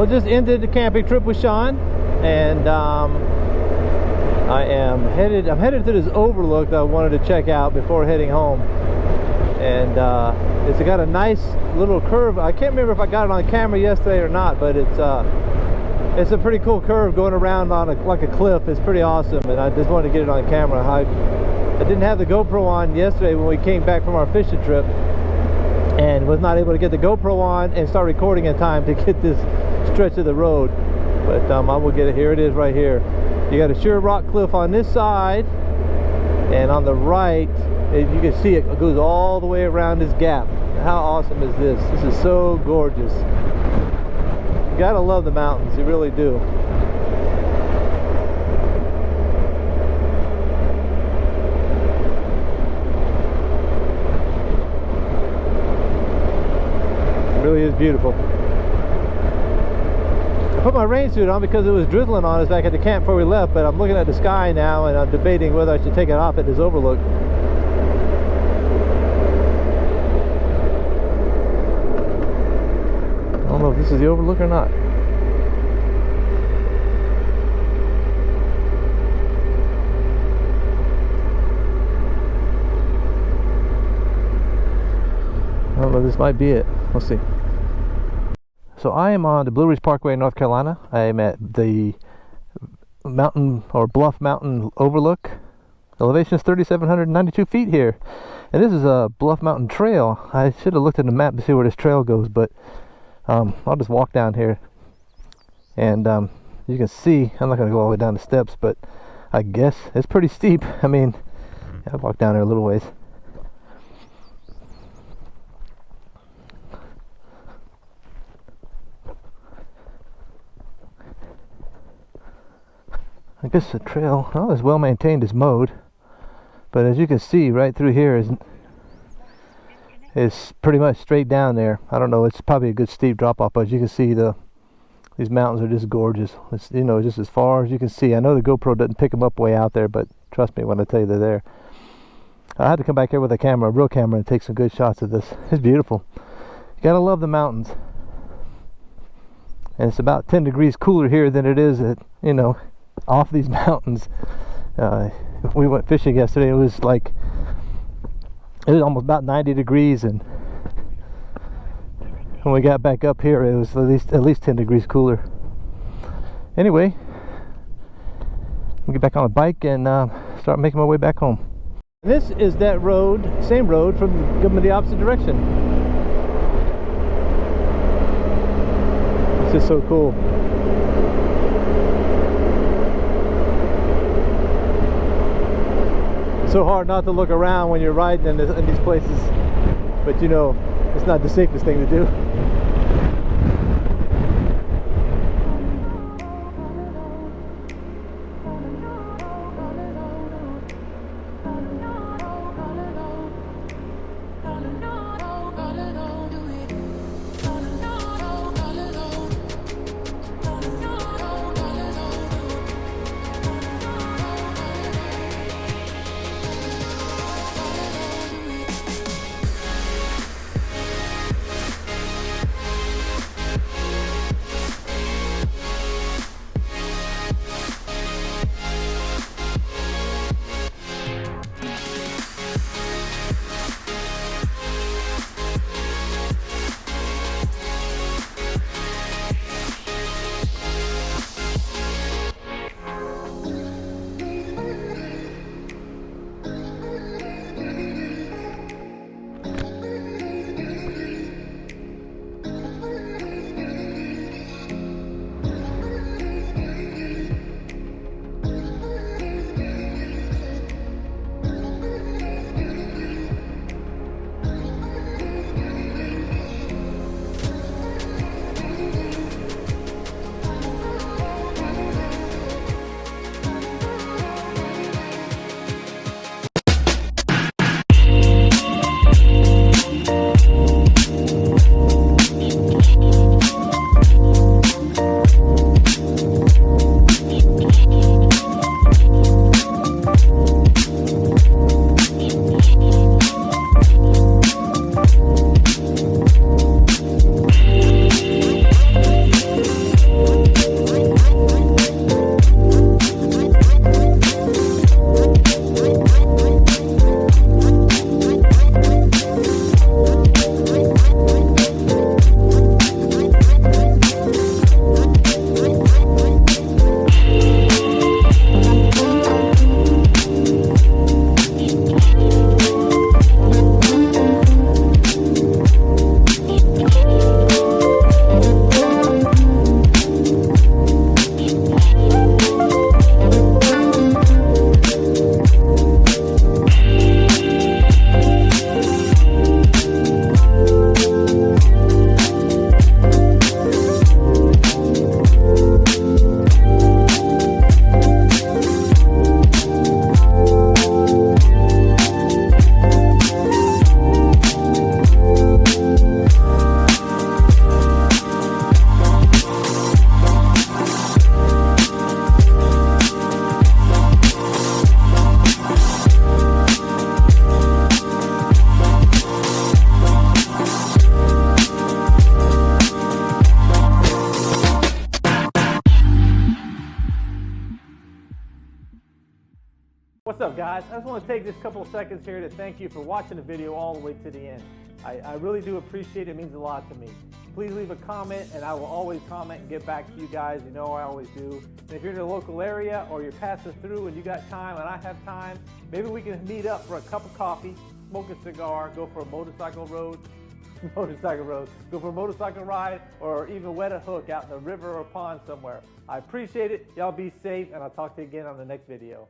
Well, just ended the camping trip with Sean, and I'm headed to this overlook that I wanted to check out before heading home. And it's got a nice little curve. I can't remember if I got it on camera yesterday or not, but it's a pretty cool curve going around on like a cliff. It's pretty awesome, and I just wanted to get it on camera. I didn't have the GoPro on yesterday when we came back from our fishing trip, and was not able to get the GoPro on and start recording in time to get this stretch of the road. But I will get it. Here it is right here. You got a sheer rock cliff on this side, and on the right you can see it goes all the way around this gap. How awesome is this? This is so gorgeous. You gotta love the mountains, you really do. It really is beautiful. I put my rain suit on because it was drizzling on us back at the camp before we left, but I'm looking at the sky now and I'm debating whether I should take it off at this overlook. I don't know if this is the overlook or not. I don't know, this might be it. We'll see. So I am on the Ridge Parkway in North Carolina. I am at the mountain or Bluff Mountain overlook. Elevation is 3,792 feet here. And this is a Bluff Mountain trail. I should have looked at the map to see where this trail goes, but I'll just walk down here. And you can see, I'm not going to go all the way down the steps, but I guess it's pretty steep. I mean, I'll walk down there a little ways. I guess the trail, well, is well maintained as mowed, but as you can see right through here is pretty much straight down there. I don't know, it's probably a good steep drop off, but as you can see, these mountains are just gorgeous. It's, you know, just as far as you can see. I know the GoPro doesn't pick them up way out there, but trust me when I tell you they're there. I had to come back here with a camera, a real camera, and take some good shots of this. It's beautiful. You gotta love the mountains. And it's about 10 degrees cooler here than it is at, you know, off these mountains. We went fishing yesterday. It was almost about 90 degrees, and when we got back up here it was at least 10 degrees cooler. Anyway, I'll get back on a bike and start making my way back home. This is that road, same road, from going the opposite direction. It's just so cool. So hard not to look around when you're riding in these places, but you know, it's not the safest thing to do. What's up, guys? I just want to take this couple of seconds here to thank you for watching the video all the way to the end. I really do appreciate it. It means a lot to me. Please leave a comment and I will always comment and get back to you guys. You know I always do. And if you're in the local area or you're passing through and you got time and I have time, maybe we can meet up for a cup of coffee, smoke a cigar, go for a motorcycle road, go for a motorcycle ride, or even wet a hook out in the river or pond somewhere. I appreciate it. Y'all be safe and I'll talk to you again on the next video.